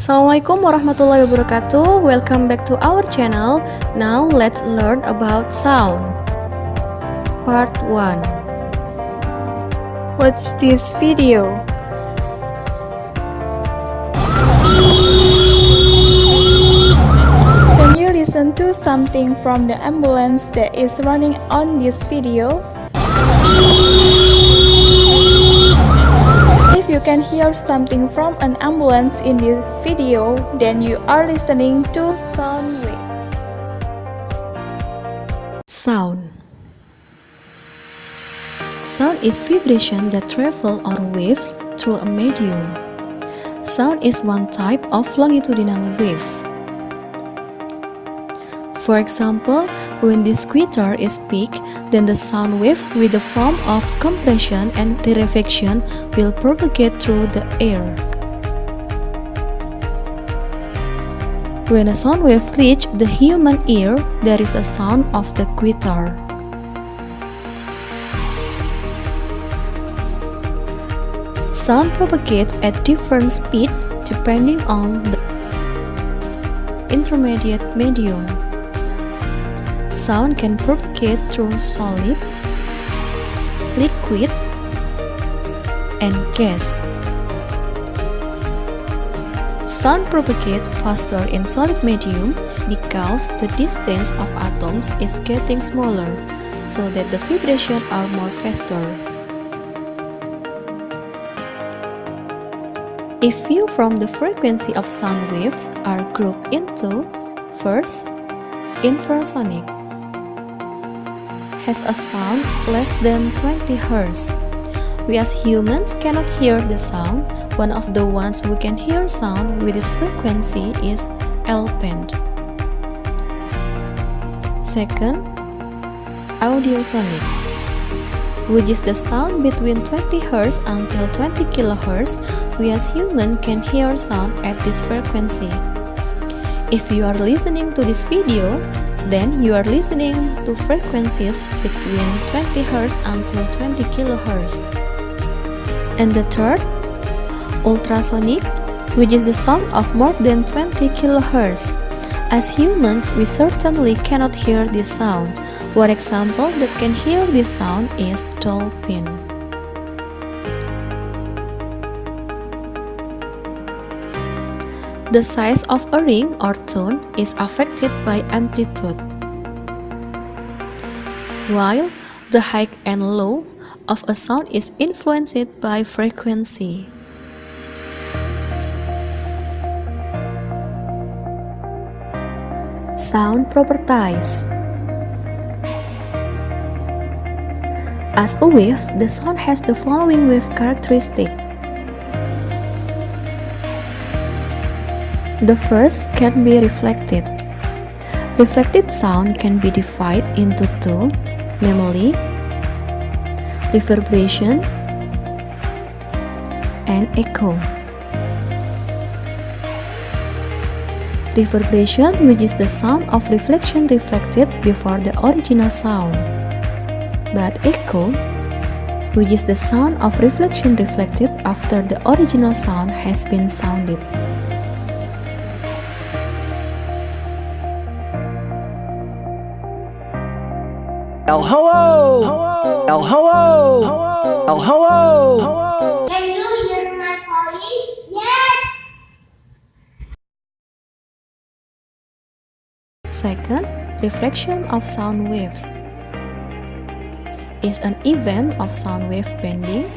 Assalamualaikum warahmatullahi wabarakatuh. Welcome back to our channel. Now let's learn about sound. Part 1. What's this video? Can you listen to something from the ambulance that is running on this video? If you can hear something from an ambulance in this video, then you are listening to sound wave. Sound. Sound is vibration that travel or waves through a medium. Sound is one type of longitudinal wave. For example, when this guitar is peaked, then the sound wave with the form of compression and rarefaction will propagate through the air. When a sound wave reaches the human ear, there is a sound of the guitar. Sound propagates at different speed depending on the intermediate medium. Sound can propagate through solid, liquid, and gas. Sound propagates faster in solid medium because the distance of atoms is getting smaller, so that the vibrations are more faster. A few from the frequency of sound waves are grouped into: first, infrasonic. Has a sound less than 20 Hz. We as humans cannot hear the sound. One of the ones who can hear sound with this frequency is L-band. Second, audiosonic, which is the sound between 20 Hz until 20 kHz. We as humans can hear sound at this frequency. If you are listening to this video, then you are listening to frequencies between 20 Hz until 20 kHz. And the third, ultrasonic, which is the sound of more than 20 kHz. As humans, we certainly cannot hear this sound. One example that can hear this sound is dolphin. The size of a ring or tone is affected by amplitude, while the high and low of a sound is influenced by frequency. Sound properties. As a wave, the sound has the following wave characteristic. The first can be reflected. Reflected sound can be divided into two, namely reverberation and echo. Reverberation, which is the sound of reflection reflected before the original sound. But echo, which is the sound of reflection reflected after the original sound has been sounded. El hello! El hello! El hello! Can you hear my voice? Yes! Second, reflection of sound waves is an event of sound wave bending.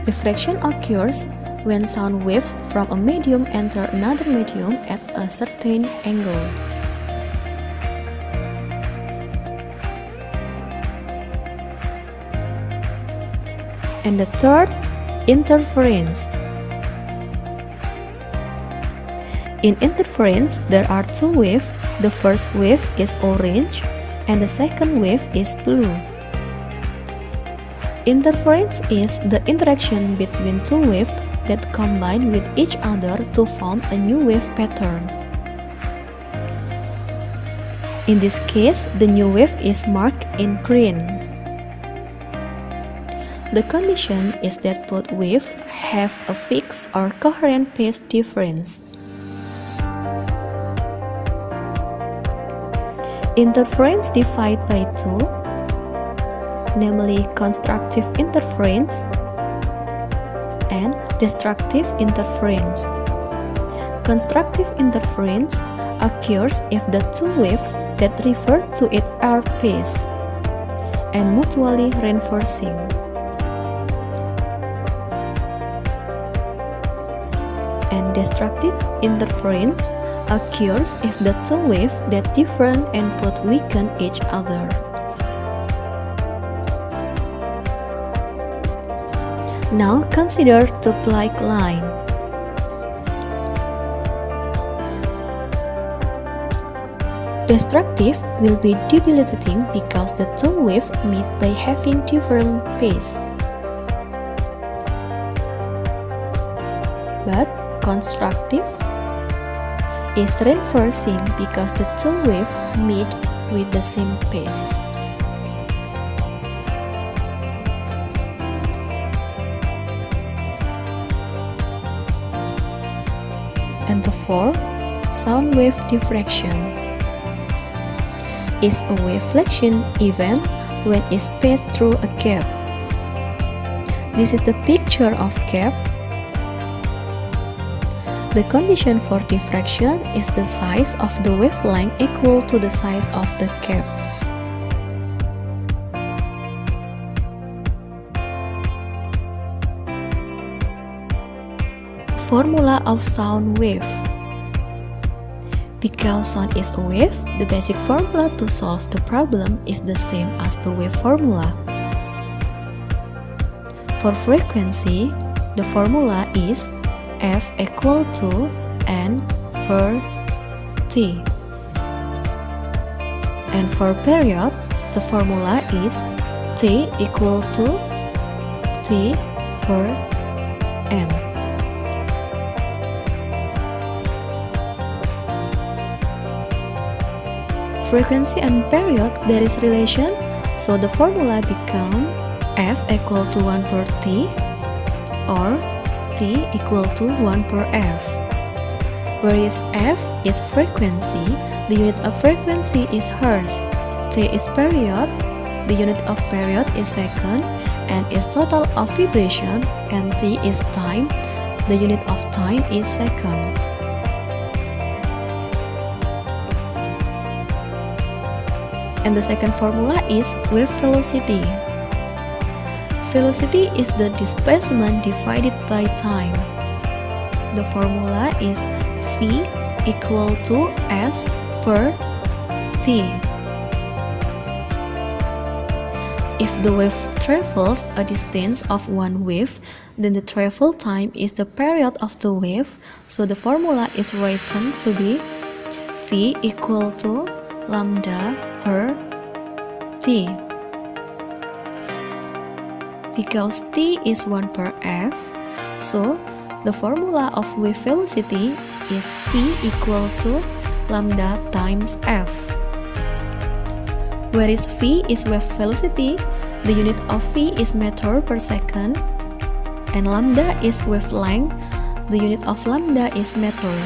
Reflection occurs when sound waves from a medium enter another medium at a certain angle. And the third, interference. In interference, there are two waves. The first wave is orange and the second wave is blue. Interference is the interaction between two waves that combine with each other to form a new wave pattern. In this case, the new wave is marked in green. The condition is that both waves have a fixed or coherent phase difference. Interference divided by 2, namely constructive interference and destructive interference. Constructive interference occurs if the two waves that refer to it are phase and mutually reinforcing. And destructive interference occurs if the two waves that differ and both weaken each other. Now consider two-like line. Destructive will be debilitating because the two waves meet by having different phase. But constructive is reinforcing because the two waves meet with the same phase. And the fourth, sound wave diffraction is a waveflexion event when it's passed through a gap. This is the picture of gap. The condition for diffraction is the size of the wavelength equal to the size of the gap. Formula of sound wave. Because sound is a wave, the basic formula to solve the problem is the same as the wave formula. For frequency, the formula is F equal to N per T. And for period, the formula is T equal to T per N. Frequency and period, there is relation, so the formula become F equal to 1 per T or T equal to 1 per F. Whereas F is frequency, the unit of frequency is hertz, T is period, the unit of period is second, and is total of vibration, and T is time, the unit of time is second. And the second formula is wave velocity. Velocity is the displacement divided by time. The formula is V equal to S per T. If the wave travels a distance of one wave, then the travel time is the period of the wave, so the formula is written to be V equal to lambda per T. Because T is 1 per F, so the formula of wave velocity is V equal to lambda times F. Whereas V is wave velocity, the unit of V is meter per second, and lambda is wavelength, the unit of lambda is meter.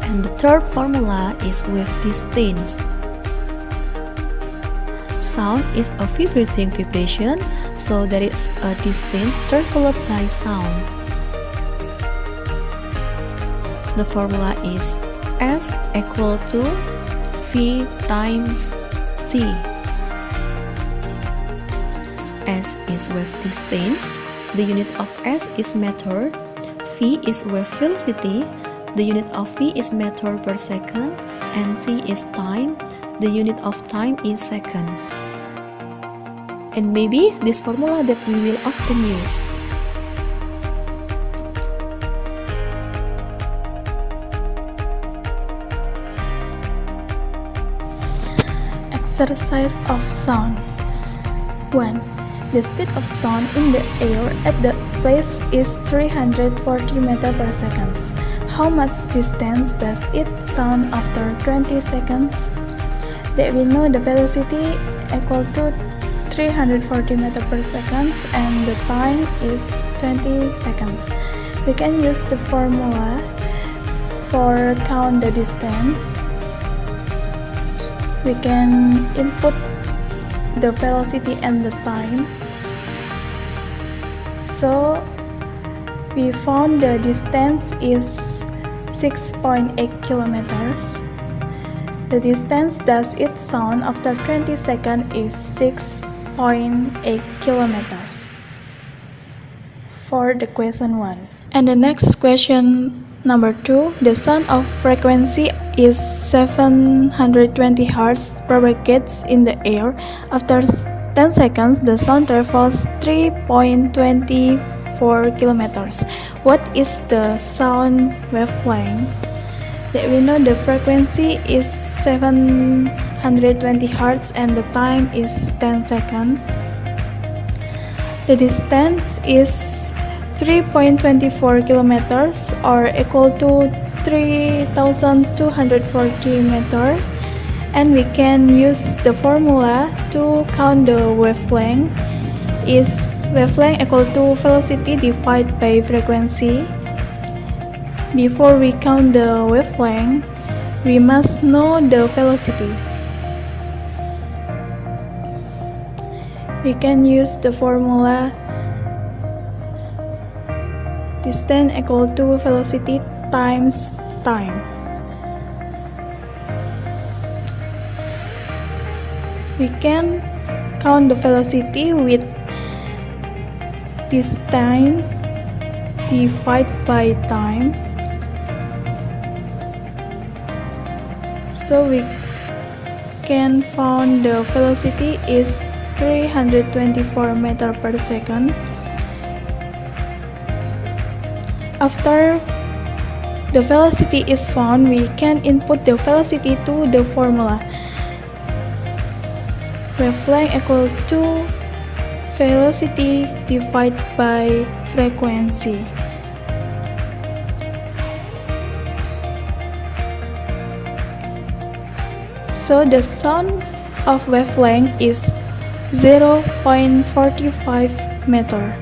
And the third formula is wave distance. Sound is a vibrating vibration, so there is a distance traveled by sound. The formula is S equal to V times T. S is wave distance, the unit of S is meter, V is wave velocity, the unit of V is meter per second, and T is time, the unit of time is second. And maybe this formula that we will often use. Exercise of sound. 1. The speed of sound in the air at the place is 340 meters per second. How much distance does it sound after 20 seconds? that we know the velocity equal to 340 meters per second and the time is 20 seconds. We can use the formula for count the distance. We can input the velocity and the time. So we found the distance is 6.8 kilometers. The distance does it sound after 20 seconds is 6.8 kilometers for the question 1. And the next question number 2, the sound of frequency is 720 Hz propagates in the air. After 10 seconds, the sound travels 3.24 kilometers. What is the sound wavelength? That we know the frequency is 720 Hz and the time is 10 seconds. The distance is 3.24 kilometers or equal to 3,240 meters, and we can use the formula to count the wavelength. Is wavelength equal to velocity divided by frequency. Before we count the wavelength, we must know the velocity. We can use the formula distance equal to velocity times time. We can count the velocity with distance divided by time. So we can find the velocity is 324 meters per second. After the velocity is found, we can input the velocity to the formula. Wavelength equal to velocity divided by frequency. So the sound of wavelength is 0.45 meter.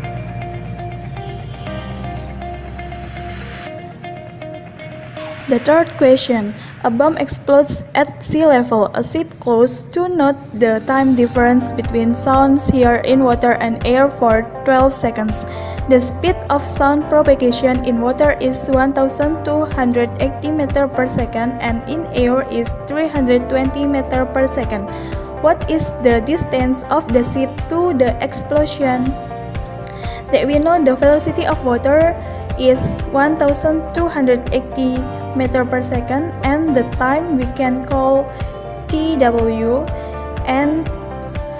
The third question, a bomb explodes at sea level. A ship close to note the time difference between sounds here in water and air for 12 seconds. The speed of sound propagation in water is 1,280 meters per second and in air is 320 meters per second. What is the distance of the ship to the explosion? That we know the velocity of water is 1,280 meters per second and the time we can call TW, and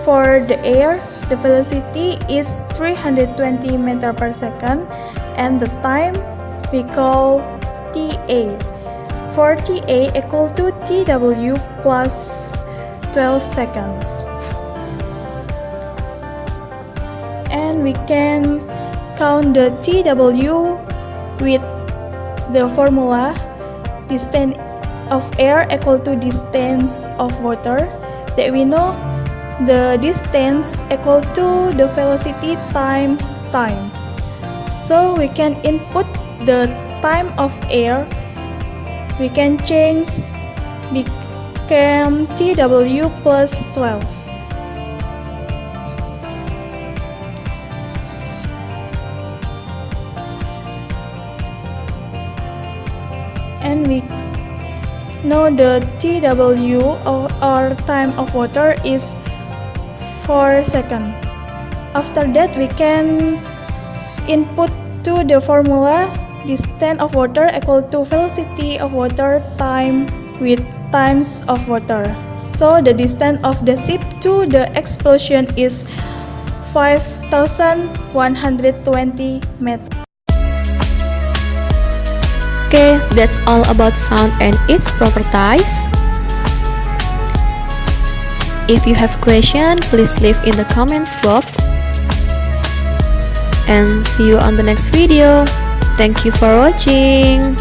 for the air the velocity is 320 meters per second and the time we call TA. For TA equal to TW plus 12 seconds. And we can count the TW with the formula distance of air equal to distance of water, that we know the distance equal to the velocity times time. So we can input the time of air, we can change become TW plus 12. And we know the TW or time of water is 4 seconds. After that we can input to the formula distance of water equal to velocity of water time with times of water. So the distance of the ship to the explosion is 5,120 meters. Okay, that's all about sound and its properties. If you have question, please leave in the comments box. And see you on the next video. Thank you for watching.